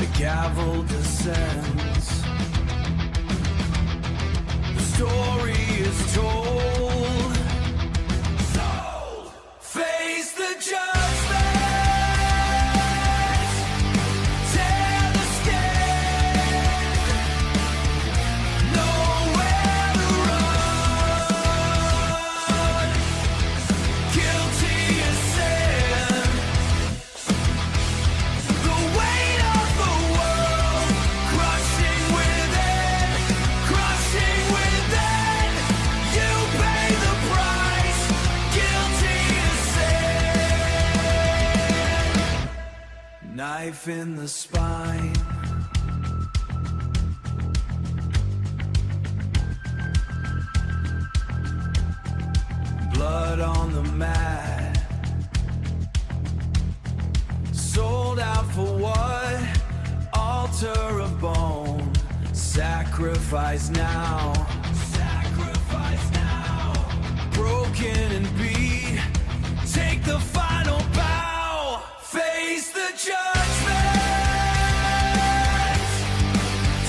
The gavel descends. The story is told. So face the judgment. Tear the skin. Nowhere to run. Guilty as sin. The weight of the world crushing within, crushing within. You pay the price, guilty as sin. Knife in the spine. Blood on the mat. Sold out for what? Altar of bone. Sacrifice now. Sacrifice now. Broken and beat. Take the final bow. Face the judgment.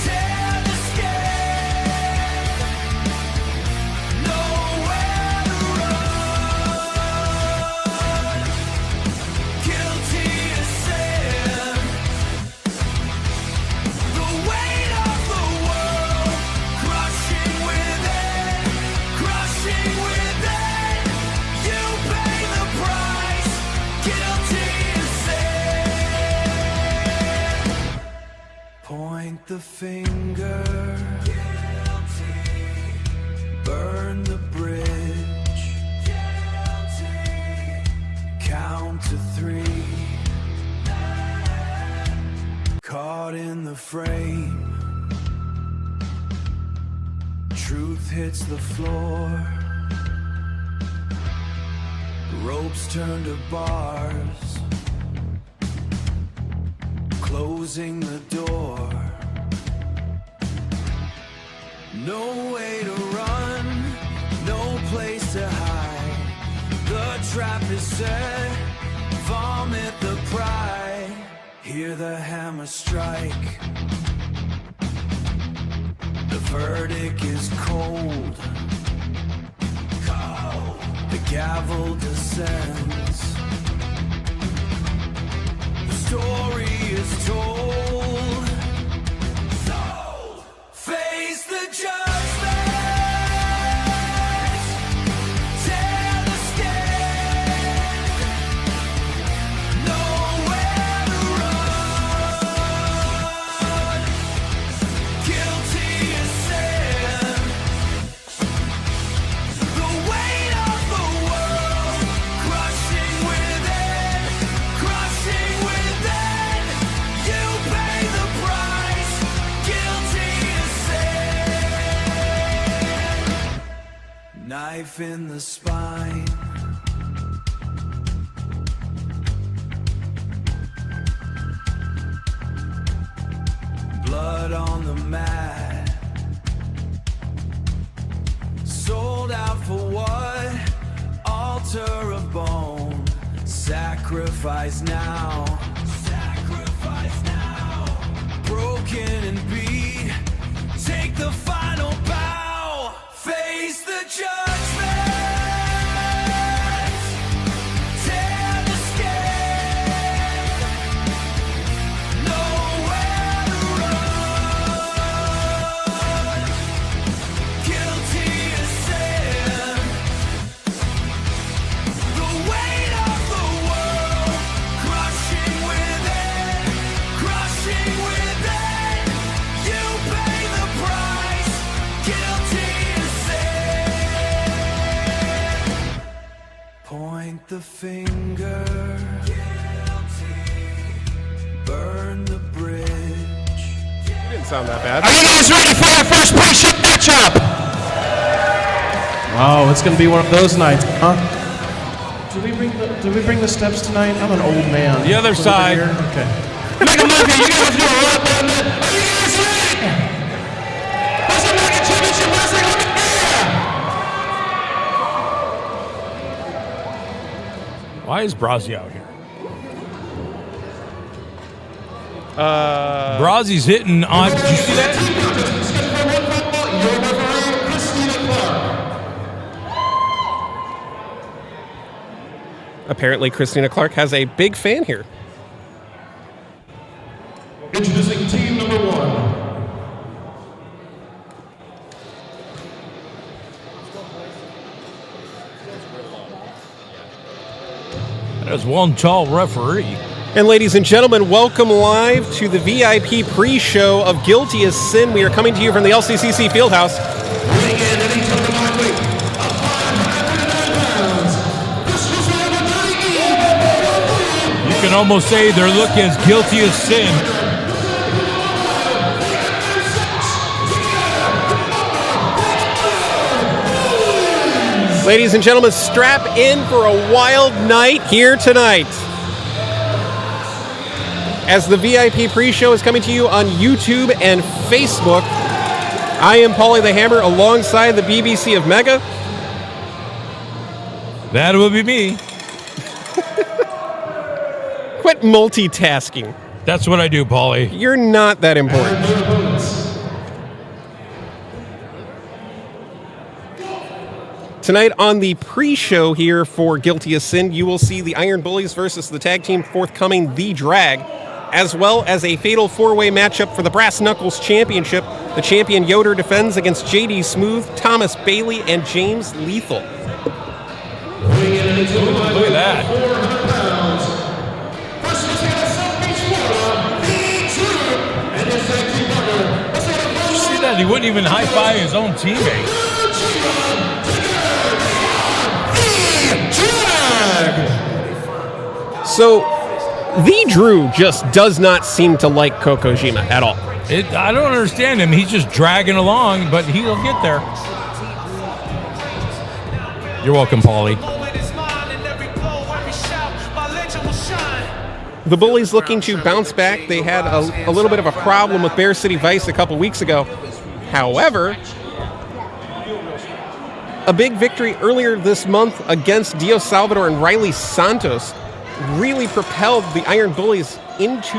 Tear the skin. Nowhere to run. Guilty as sin. The weight of the world crushing within, crushing within. You pay the price, guilty as sin. Point the finger. Guilty. Burn the bridge. Guilty. Count to 3. Caught in the frame. Truth hits the floor. Ropes turn to bars. Closing the door. No way to run, no place to hide. The trap is set, vomit the pride. Hear the hammer strike. The verdict is cold. Cold. The gavel descends. The story is told. So face the judgment. Tear the skin. Nowhere to run. Guilty as sin. The weight of the world crushing within, crushing within. You pay the price, guilty as sin. Knife in the spine. Blood on the mat. Sold out for what? Altar of bone. Sacrifice now. Sacrifice now. Broken and beat. Take the final bow. Face the judgment. Tear the skin. Nowhere to run. Guilty as sin. The weight of the world crushing within, crushing within. You pay the price, guilty as sin. Point the finger. Guilty. Burn the bridge. Didn't sound that bad. Are you guys ready for our first pre-show matchup? Oh, it's gonna be one of those nights, huh? Did we bring the steps tonight? I'm an old man. The other side. Here? Okay. Make a monkey, you guys do a lot better than that. Are you guys ready? What's the American Championship Wrestling on the air? Why is Brazzi out here? Brazzi's hitting on. Did you see that? Apparently, Christina Clark has a big fan here. Introducing team number 1. There's one tall referee. And ladies and gentlemen, welcome live to the VIP pre-show of Guilty as Sin. We are coming to you from the LCCC Fieldhouse. Weighing in at each of the light weight of 509 pounds. This was number 30. You can almost say their look as guilty as sin. Ladies and gentlemen, strap in for a wild night here tonight. As the VIP pre-show is coming to you on YouTube and Facebook, I am Paulie the Hammer alongside the BBC of Mega. That will be me. Quit multitasking. That's what I do, Paulie. You're not that important. Tonight on the pre-show here for Guilty as Sin, you will see the Iron Bullies versus the tag team forthcoming The Drag, as well as a fatal four-way matchup for the Brass Knuckles Championship. The champion Yoder defends against JD Smooth, Thomas Bailey, and James Lethal. Look at that. Did you see that? He wouldn't even high-five his own teammate. So, the Drew just does not seem to like Kokojima at all. I don't understand him. He's just dragging along, but he'll get there. You're welcome, Paulie. The Bullies looking to bounce back. They had a little bit of a problem with Bear City Vice a couple weeks ago. However, a big victory earlier this month against Dio Salvador and Riley Santos really propelled the Iron Bullies into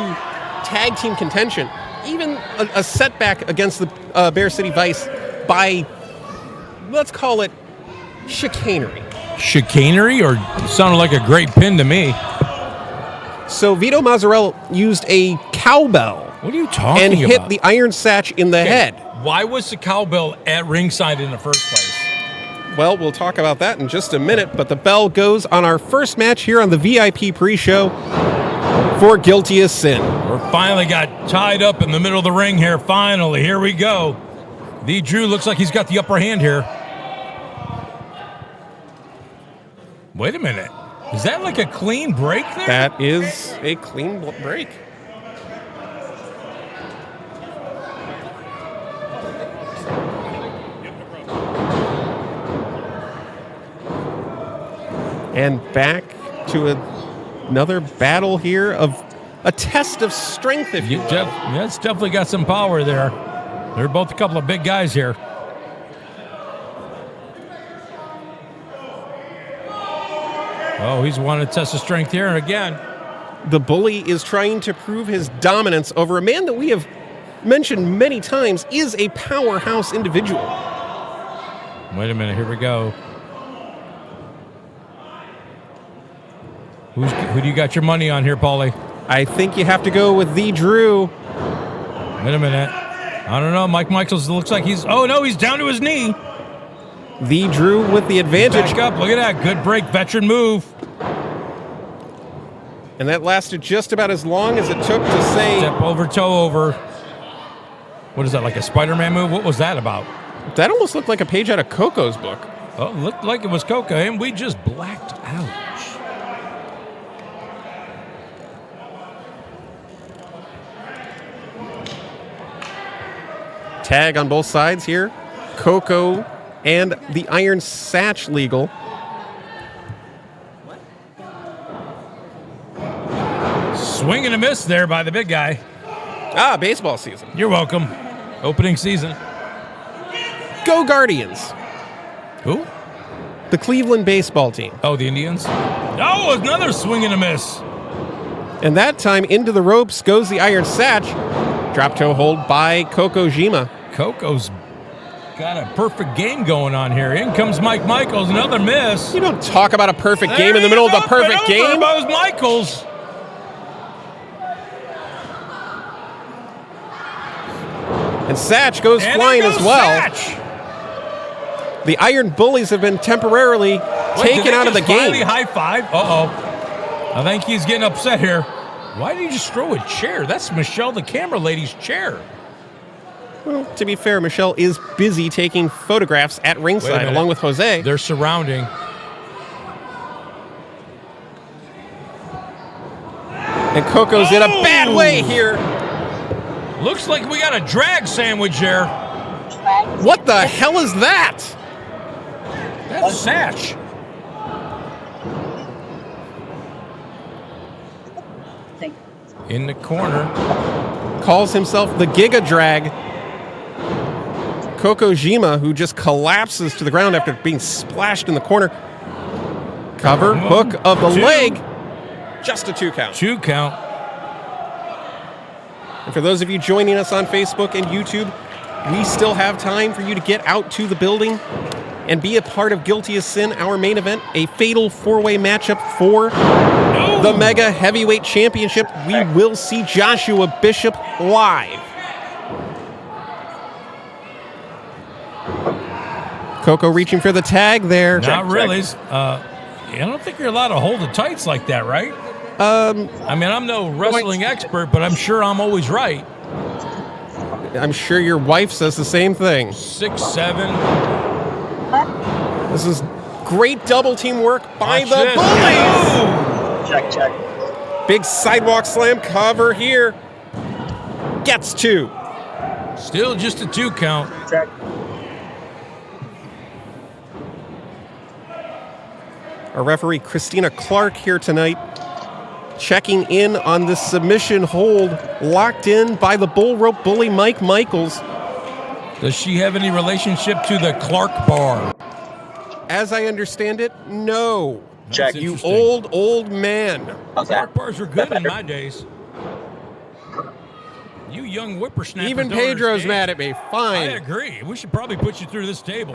tag team contention. Even a setback against the Bear City Vice by, let's call it, chicanery. Chicanery? Or sounded like a great pin to me. So Vito Mazzarella used a cowbell. What are you talking and about? hit the Iron Satch in the head. Why was the cowbell at ringside in the first place? Well, we'll talk about that in just a minute, but the bell goes on our first match here on the VIP pre-show for Guilty as Sin. We finally got tied up in the middle of the ring here. Finally, here we go. The Drew looks like he's got the upper hand here. Wait a minute. Is that like a clean break there? That is a clean break. And back to another battle here of a test of strength, if you will. Yeah, it's definitely got some power there. They're both a couple of big guys here. Oh, he's wanted to test of strength here, and again. The Bully is trying to prove his dominance over a man that we have mentioned many times is a powerhouse individual. Wait a minute, here we go. Who do you got your money on here, Paulie? I think you have to go with the Drew. Wait a minute. I don't know. Mike Michaels looks like he's... Oh, no, he's down to his knee. The Drew with the advantage. Back up. Look at that. Good break. Veteran move. And that lasted just about as long as it took to say... Step over, toe over. What is that, like a Spider-Man move? What was that about? That almost looked like a page out of Coco's book. Oh, looked like it was Coco, and we just blacked out. Tag on both sides here. Coco and the Iron Satch legal. Swing and a miss there by the big guy. Ah, baseball season. You're welcome. Opening season. Go Guardians. Who? The Cleveland baseball team. Oh, the Indians? Oh, another swing and a miss. And that time into the ropes goes the Iron Satch. Drop toe hold by Kokojima. Coco's got a perfect game going on here. In comes Mike Michaels, another miss. You don't talk about a perfect game in the middle of a perfect game. That was Michaels. And Satch goes flying as well. Satch. The Iron Bullies have been temporarily taken out of the game. High five. I think he's getting upset here. Why did he just throw a chair? That's Michelle, the camera lady's chair. Well, to be fair, Michelle is busy taking photographs at ringside along with Jose. They're surrounding. And Coco's in a bad way here. Looks like we got a drag sandwich there. What the hell is that? That's Satch. In the corner. Calls himself the Giga Drag. Kokojima, who just collapses to the ground after being splashed in the corner. Cover, hook of the leg. Just a 2 count. 2 count. And for those of you joining us on Facebook and YouTube, we still have time for you to get out to the building and be a part of Guilty as Sin, our main event, a fatal 4-way matchup for the Mega Heavyweight Championship. We will see Joshua Bishop live. Coco reaching for the tag there. Not really. I don't think you're allowed to hold the tights like that, right? I mean, I'm no wrestling expert, but I'm sure I'm always right. I'm sure your wife says the same thing. 6, 7. This is great double team work by the Bullies. Check. Big sidewalk slam cover here. Gets 2. Still just a 2 count. Check. Our referee, Christina Clark, here tonight, checking in on the submission hold, locked in by the bull rope bully Mike Michaels. Does she have any relationship to the Clark bar? As I understand it, no. Check. That's You interesting. old man. How's that? Clark bars were good in my days. You young whippersnappers. Even don't Pedro's understand. mad at me. I Fine. agree. We should probably put you through this table.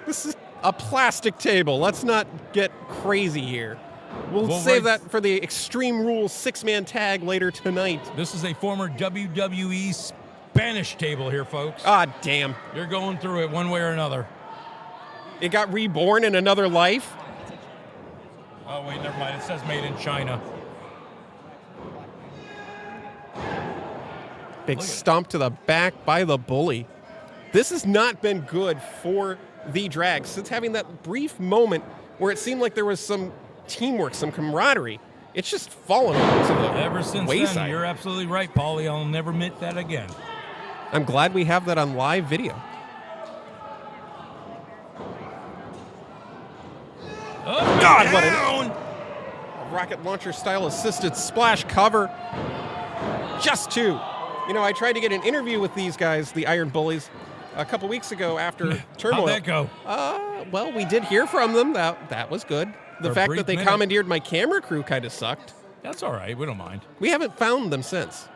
This is a plastic table. Let's not get crazy here. We'll Well, save right- that for the Extreme Rules 6-man tag later tonight. This is a former WWE Spanish table here, folks. Ah, damn. You're going through it one way or another. It got reborn in another life. Oh, wait, never mind. It says made in China. Big Look at- stomp to the back by the bully. This has not been good for the drag. Since having that brief moment where it seemed like there was some teamwork, some camaraderie, it's just fallen to the Ever since wayside. then, you're absolutely right, Paulie. I'll never admit that again. I'm glad we have that on live video. Up God, and what an- down. Rocket launcher style assisted splash cover. Just 2. You know, I tried to get an interview with these guys, the Iron Bullies, a couple weeks ago after Turmoil. How'd that go? Well, we did hear from them. That was good. The For a fact brief that they minute. commandeered my camera crew kind of sucked. That's all right. We don't mind. We haven't found them since.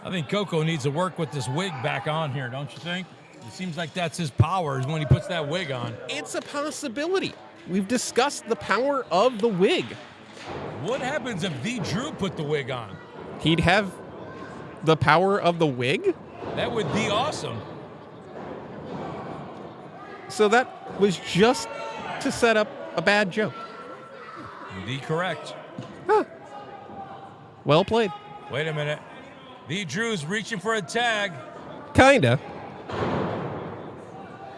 I think Coco needs to work with this wig back on here, don't you think? It seems like that's his power is when he puts that wig on. It's a possibility. We've discussed the power of the wig. What happens if the Drew put the wig on? He'd have the power of the wig? That would be awesome. So that was just to set up a bad joke. The correct. Well played. Wait a minute. The Drew's reaching for a tag. Kinda.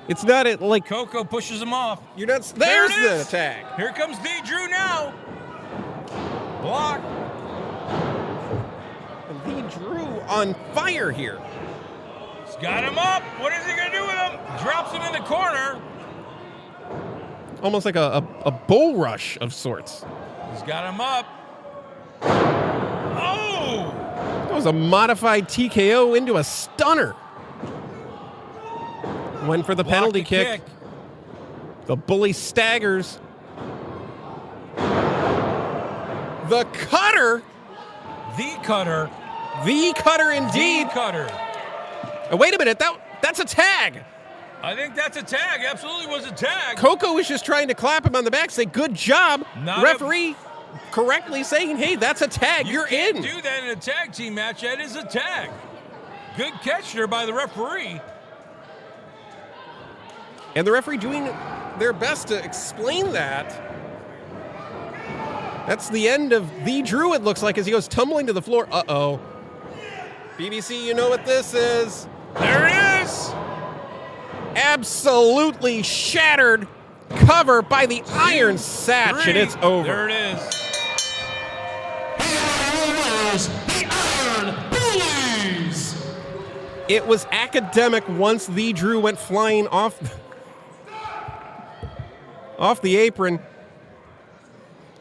It's not like Coco pushes him off. you're not. There There's it the is. tag. Here comes the Drew now. Block. The Drew on fire here. He's got him up. What is he going to do with him? Drops him in the corner. Almost like a bull rush of sorts. He's got him up. Oh! That was a modified TKO into a stunner. Went for the Blocked penalty the kick. The bully staggers. The cutter. The cutter. The cutter indeed. The cutter. Wait a minute. That's a tag. I think that's a tag. Absolutely was a tag. Coco was just trying to clap him on the back, say, good job. Referee correctly saying, hey, that's a tag. You're in. You can't do that in a tag team match. That is a tag. Good catch there by the referee. And the referee doing their best to explain that. That's the end of the Drew, it looks like, as he goes tumbling to the floor. Uh-oh. BBC, you know what this is. There it is. Absolutely shattered cover by the Iron Satch, and it's over. There it is. The Iron Bullies. It was academic once the Drew went flying off the apron.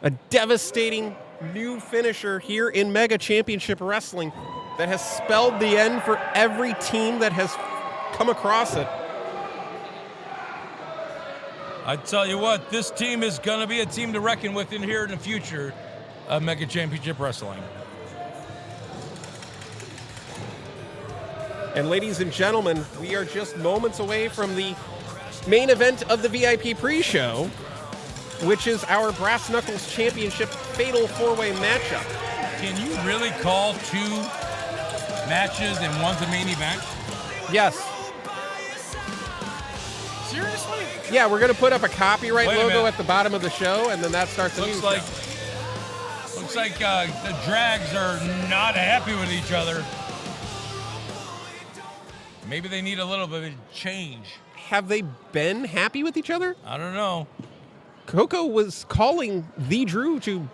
A devastating new finisher here in Mega Championship Wrestling that has spelled the end for every team that has come across it. I tell you what, this team is going to be a team to reckon with in here in the future of Mega Championship Wrestling. And ladies and gentlemen, we are just moments away from the main event of the VIP pre-show, which is our Brass Knuckles Championship Fatal 4-Way matchup. Can you really call 2 matches and one's a main event? Yes. Seriously? Yeah, we're going to put up a copyright Wait a logo minute. at the bottom of the show, and then that starts a new Looks show. like the Drags are not happy with each other. Maybe they need a little bit of change. Have they been happy with each other? I don't know. Coco was calling the Drew to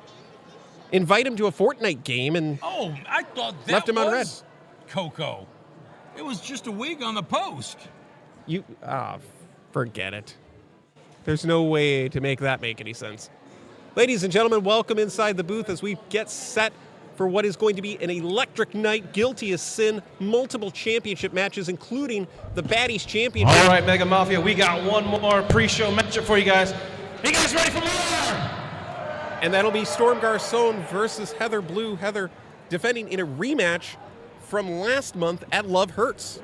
invite him to a Fortnite game, and Oh, I thought that Left him on red. was Coco. It was just a wig on the post. forget it. There's no way to make that make any sense. Ladies and gentlemen, welcome inside the booth as we get set for what is going to be an electric night, guilty as sin, multiple championship matches, including the Baddies Championship. All right, Mega Mafia, we got one more pre-show matchup for you guys. You guys ready for more? And that'll be Storm Garcon versus Heather Blue. Heather defending in a rematch from last month at Love Hurts.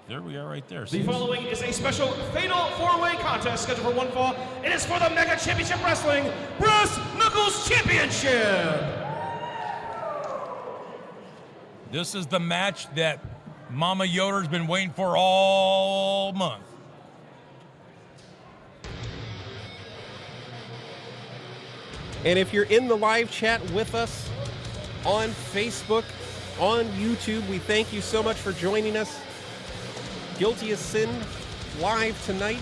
There we are right there. The following is a special fatal 4-way contest scheduled for one fall. It is for the Mega Championship Wrestling Brass Knuckles Championship. This is the match that Mama Yoder's been waiting for all month. And if you're in the live chat with us on Facebook, on YouTube, we thank you so much for joining us. Guilty as Sin live tonight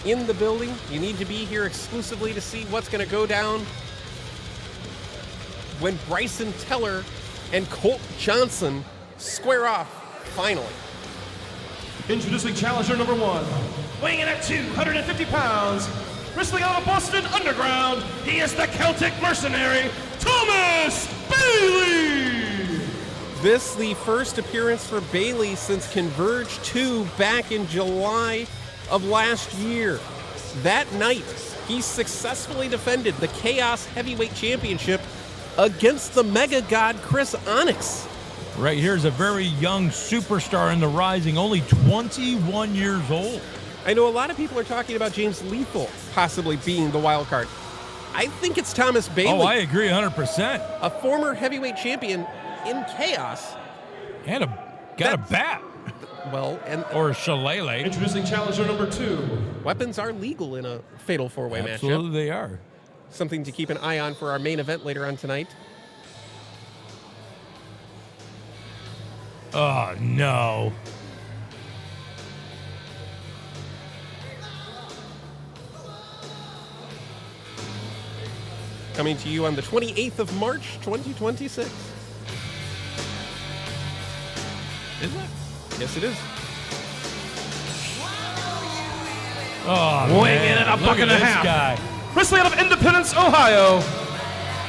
in the building. You need to be here exclusively to see what's going to go down when Bryson Teller and Colt Johnson square off finally. Introducing challenger number 1. Weighing in at 250 pounds. Wrestling out of Boston Underground, he is the Celtic mercenary, Thomas Bailey! This the first appearance for Bailey since Converge 2 back in July of last year. That night, he successfully defended the Chaos Heavyweight Championship against the Mega God Chris Onyx. Right here's a very young superstar in the rising, only 21 years old. I know a lot of people are talking about James Lethal possibly being the wild card. I think it's Thomas Bailey. Oh, I agree 100%. A former heavyweight champion in Chaos. And got a bat. Well, and Or a shillelagh. Introducing challenger number 2. weapons are legal in a fatal 4-way matchup. Absolutely they are. Something to keep an eye on for our main event later on tonight. Oh, no. Coming to you on the 28th of March, 2026. Is it? Yes, it is. Oh, Weighing man. in at a Look buck at and a this half. guy. Wrestling out of Independence, Ohio,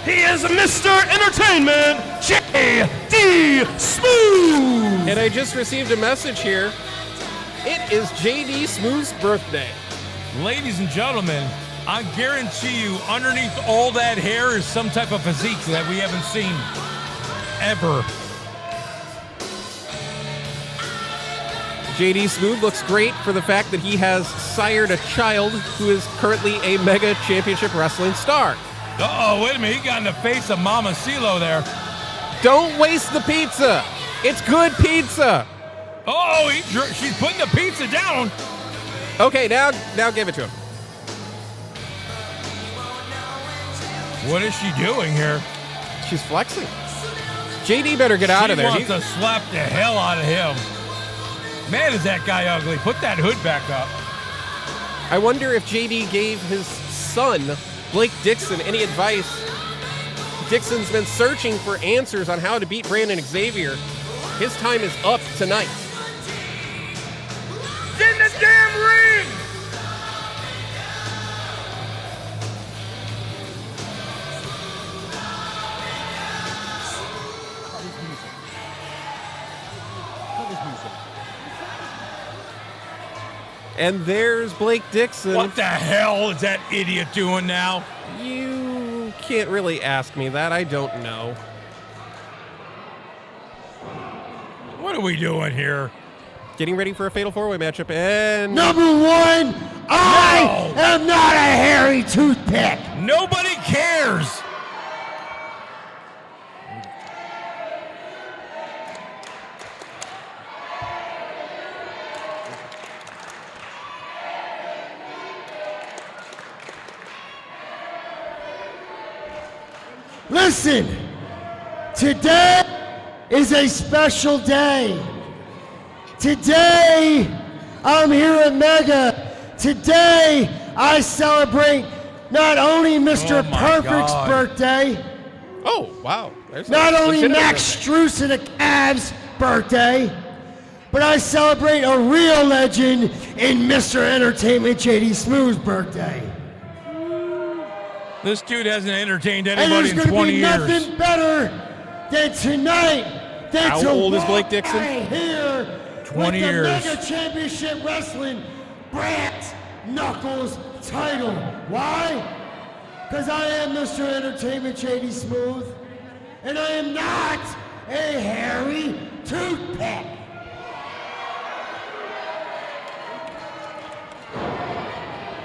he is Mr. Entertainment, J.D. Smooth! And I just received a message here It is JD Smooth's birthday. Ladies and gentlemen, I guarantee you underneath all that hair is some type of physique that we haven't seen ever. JD Smooth looks great for the fact that he has sired a child who is currently a Mega Championship Wrestling star. Uh-oh, wait a minute. He got in the face of Mama CeeLo there. Don't waste the pizza. It's good pizza. Oh, she's putting the pizza down. Okay, now give it to him. What is she doing here? She's flexing. JD better get out of there. She wants to slap the hell out of him. Man, is that guy ugly. Put that hood back up. I wonder if JD gave his son, Blake Dixon, any advice. Dixon's been searching for answers on how to beat Brandon Xavier. His time is up tonight. In the damn ring! And there's Blake Dixon. What the hell is that idiot doing now? You can't really ask me that. I don't know. What are we doing here? Getting ready for a fatal four-way matchup, and Number one, I am not a hairy toothpick. Nobody cares. Listen, today is a special day. Today, I'm here at Mega. Today, I celebrate not only Mr. Oh my Perfect's God. birthday, oh wow, there's not a only legitimate Max birthday. Strus and the Cavs' birthday, but I celebrate a real legend in Mr. Entertainment JD Smooth's birthday. This dude hasn't entertained And anybody there's in going 20 to be years. nothing better than tonight than How to old is walk Blake Dixon? right here 20 with years. the Mega Championship Wrestling Brass Knuckles title. Why? Because I am Mr. Entertainment JD Smooth, and I am not a hairy toothpick.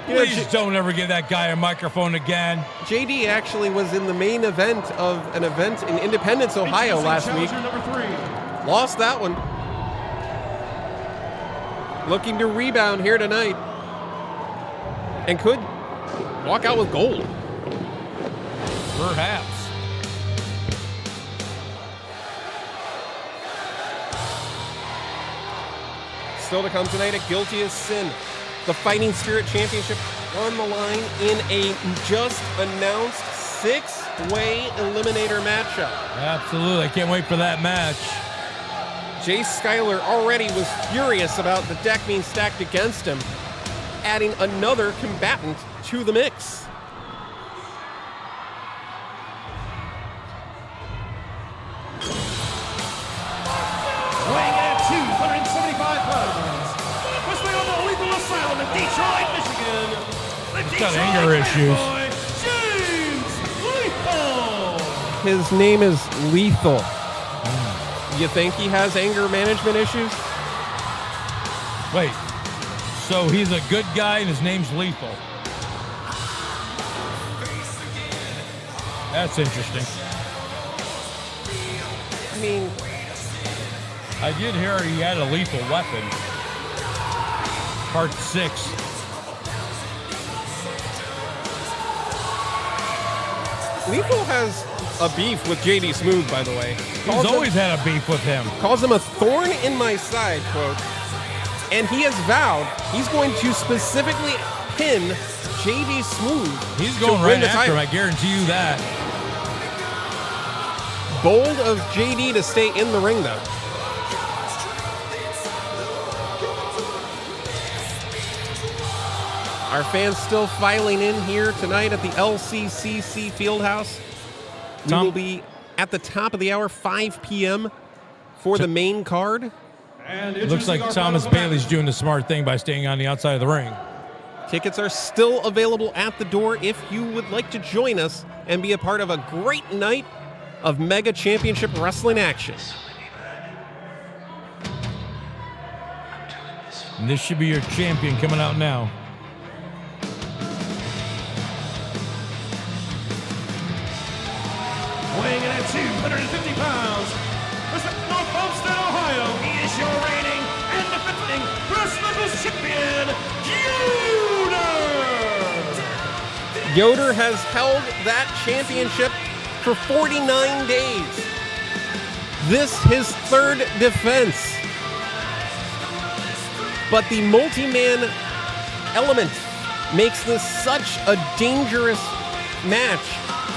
Please don't ever give that guy a microphone again. JD actually was in the main event of an event in Independence, Ohio last week. Challenger number 3. Lost that one. Looking to rebound here tonight. And could walk out with gold. Perhaps. Still to come tonight at Guilty as Sin. The Fighting Spirit Championship on the line in a just announced 6-way eliminator matchup. Absolutely. I can't wait for that match. Jay Schuyler already was furious about the deck being stacked against him, adding another combatant to the mix. Weighing in at 275 pounds. Wrestling on the Lethal Asylum in Detroit, Michigan. The He's got Detroit anger issues. Boy, James Lethal. His name is Lethal. You think he has anger management issues? Wait. So he's a good guy and his name's Lethal. That's interesting. I mean, I did hear he had a lethal weapon. Part 6. Lethal has a beef with JD Smooth, by the way. He's always had a beef with him. Calls him a thorn in my side, quote. And he has vowed he's going to specifically pin JD Smooth. He's to going win right the after him, title. I guarantee you that. Bold of JD to stay in the ring, though. Our fans still filing in here tonight at the LCCC Fieldhouse. We Tom? will be at the top of the hour, 5 p.m. for the main card. And Looks like Thomas Bailey's doing the smart thing by staying on the outside of the ring. Tickets are still available at the door if you would like to join us and be a part of a great night of Mega Championship Wrestling action. And this should be your champion coming out now. Weighing in at 250 pounds, from North Homestead, Ohio, he is your reigning and defending Brass Knuckles champion, Yoder! Yoder has held that championship for 49 days. This his third defense. But the multi-man element makes this such a dangerous match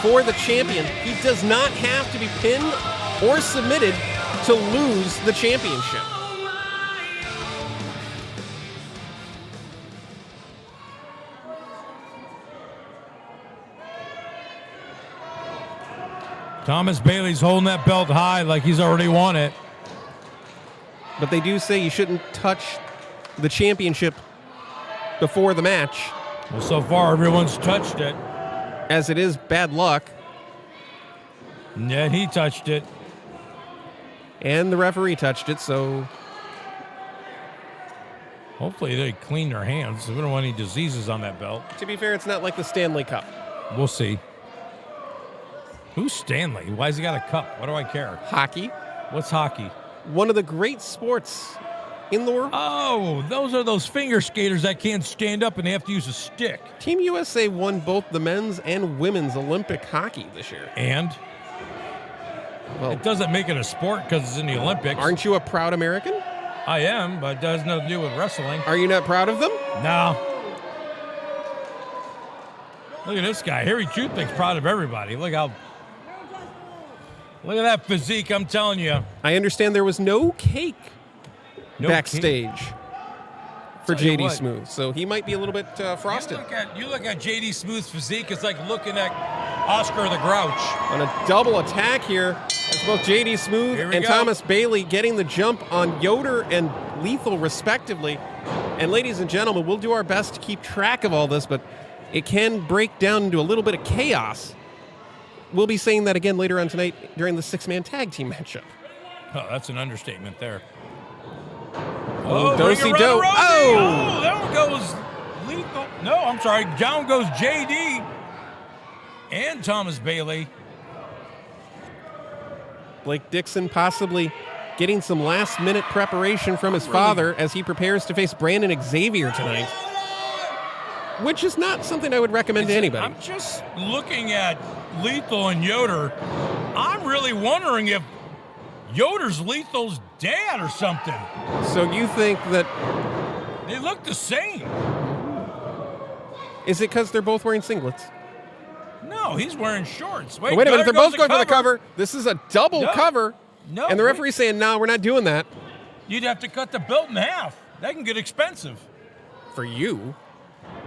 for the champion. He does not have to be pinned or submitted to lose the championship. Thomas Bailey's holding that belt high like he's already won it. But they do say you shouldn't touch the championship before the match, Well, so far everyone's touched it. as it is bad luck. Yeah, he touched it. And the referee touched it, so Hopefully they clean their hands. We don't want any diseases on that belt. to be fair, it's not like the Stanley Cup. We'll see. Who's Stanley? Why has he got a cup? What do I care? Hockey, What's hockey? one of the great sports in the world. Oh, those are those finger skaters that can't stand up and they have to use a stick. Team USA won both the men's and women's Olympic hockey this year. And Well, it doesn't make it a sport because it's in the Olympics. aren't you a proud American? I am, but it has nothing to do with wrestling. Are you not proud of them? No. Look at this guy. Harry Toothpick's proud of everybody. Look at that physique, I'm telling you. I understand there was no cake No backstage for Tell you JD what. Smooth, so he might be a little bit frosted. You look at JD Smooth's physique, it's like looking at Oscar the Grouch. On a double attack here, it's both JD Smooth Here we and go. Thomas Bailey getting the jump on Yoder and Lethal respectively. And ladies and gentlemen, we'll do our best to keep track of all this, but it can break down into a little bit of chaos. We'll be saying that again later on tonight during the six-man tag team matchup. Oh, that's an understatement there. Oh, Ring do-si-do. around the Rosie. Oh! Oh, that one goes Lethal. No, I'm sorry. Down goes JD and Thomas Bailey. Blake Dixon possibly getting some last-minute preparation from his father as he prepares to face Brandon Xavier tonight, which is not something I would recommend to anybody. I'm just looking at Lethal and Yoder. I'm really wondering if Yoder's Lethal's dad or something. So you think that, They look the same. is it because they're both wearing singlets? No, he's wearing shorts. Wait a minute, there they're goes both going for the cover. This is a double No. cover. No, And the wait. referee's saying, no, we're not doing that. You'd have to cut the belt in half. That can get expensive. For you.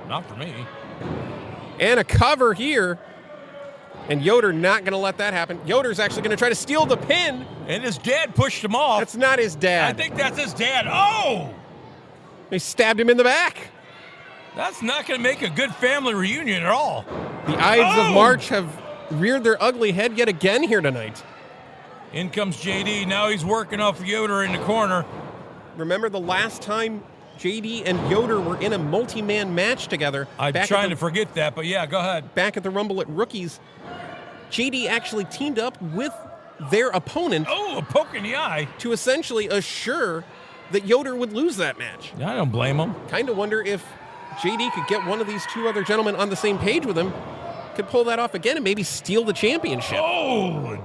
Not for me. And a cover here. And Yoder not going to let that happen. Yoder's actually going to try to steal the pin. And his dad pushed him off. That's not his I dad. think that's his dad. Oh! They stabbed him in the back. That's not going to make a good family reunion at all. The Ides Oh! of March have reared their ugly head yet again here tonight. In comes JD. Now he's working off Yoder in the corner. Remember the last time JD and Yoder were in a multi-man match together? I'm back trying at to forget that, but yeah, go ahead. back at the Rumble at Rookies. JD actually teamed up with their opponent Oh, a poke in the eye. to essentially assure that Yoder would lose that match. I don't blame him. Kind of wonder if JD could get one of these two other gentlemen on the same page with him, could pull that off again and maybe steal the championship. Oh!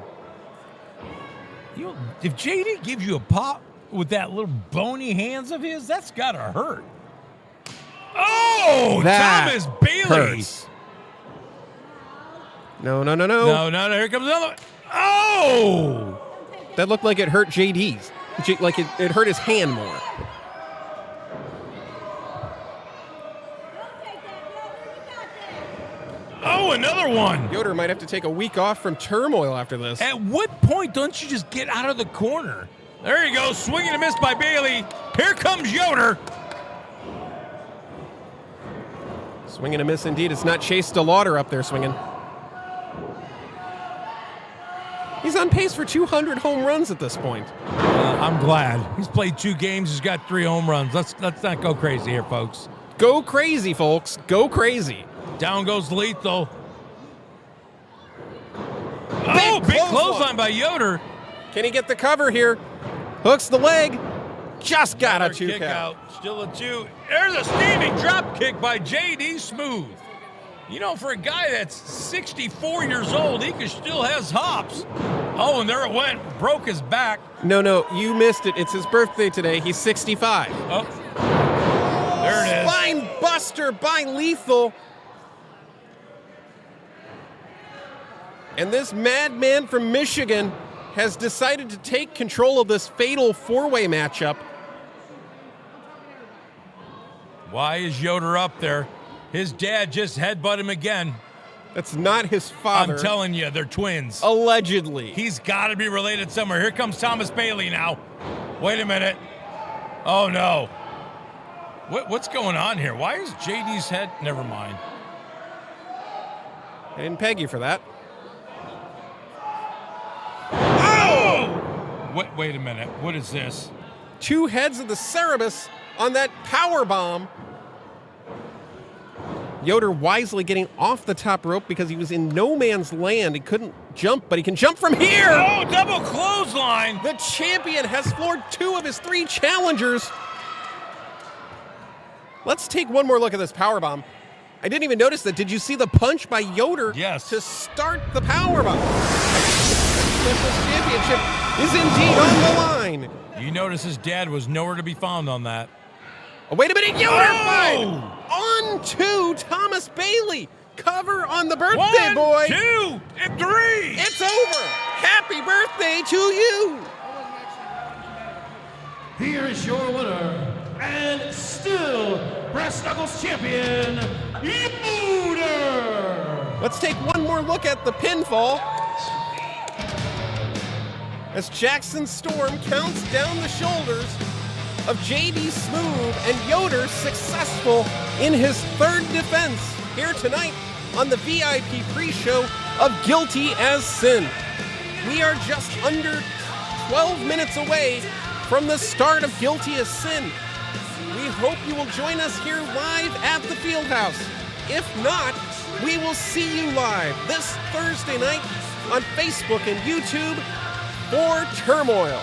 If JD gives you a pop with that little bony hands of his, that's got to hurt. Oh! That Thomas Bailey! hurts. No. No, here comes another one. Oh! That looked like it hurt JD's. Like it hurt his hand more. Oh, another one. Yoder might have to take a week off from turmoil after this. At what point don't you just get out of the corner? There you go. Swing and a miss by Bailey. Here comes Yoder. Swing and a miss indeed. It's not Chase DeLauder up there swinging. He's on pace for 200 home runs at this point. I'm glad. He's played 2 games. He's got 3 home runs. Let's not go crazy here, folks. Go crazy, folks. Go crazy. Down goes Lethal. Big clothesline by Yoder. Can he get the cover here? Hooks the leg. Just got a 2 kick count. out. Still a 2. There's a standing drop kick by J.D. Smooth. You know, for a guy that's 64 years old, he still has hops. Oh, and there it went. Broke his back. No, you missed it. It's his birthday today. He's 65. Oh, there it is. Spine buster by Lethal. And this madman from Michigan has decided to take control of this fatal 4-way matchup. Why is Yoder up there? His dad just headbutted him again. That's not his father. I'm telling you, they're twins. Allegedly. He's got to be related somewhere. Here comes Thomas Bailey now. Wait a minute. Oh, no. What's going on here? Why is JD's head? Never mind. I didn't peg you for that. Oh! Wait a minute. What is this? 2 heads of the Cerebus on that power bomb. Yoder wisely getting off the top rope because he was in no man's land. He couldn't jump, but he can jump from here. Oh, double clothesline. The champion has floored 2 of his 3 challengers. Let's take one more look at this powerbomb. I didn't even notice that. Did you see the punch by Yoder? Yes. To start the powerbomb? This championship is indeed on the line. You notice his dad was nowhere to be found on that. Oh, wait a minute, Yoder fight! Oh! On to Thomas Bailey. Cover on the birthday 1, boy. 2, and 3. It's over. Happy birthday to you. Here is your winner, and still Brass Knuckles champion, Yoder! Let's take one more look at the pinfall. As Jackson Storm counts down the shoulders of J.D. Smooth, and Yoder successful in his 3rd defense here tonight on the VIP pre-show of Guilty as Sin. We are just under 12 minutes away from the start of Guilty as Sin. We hope you will join us here live at the Fieldhouse. If not, we will see you live this Thursday night on Facebook and YouTube for Turmoil.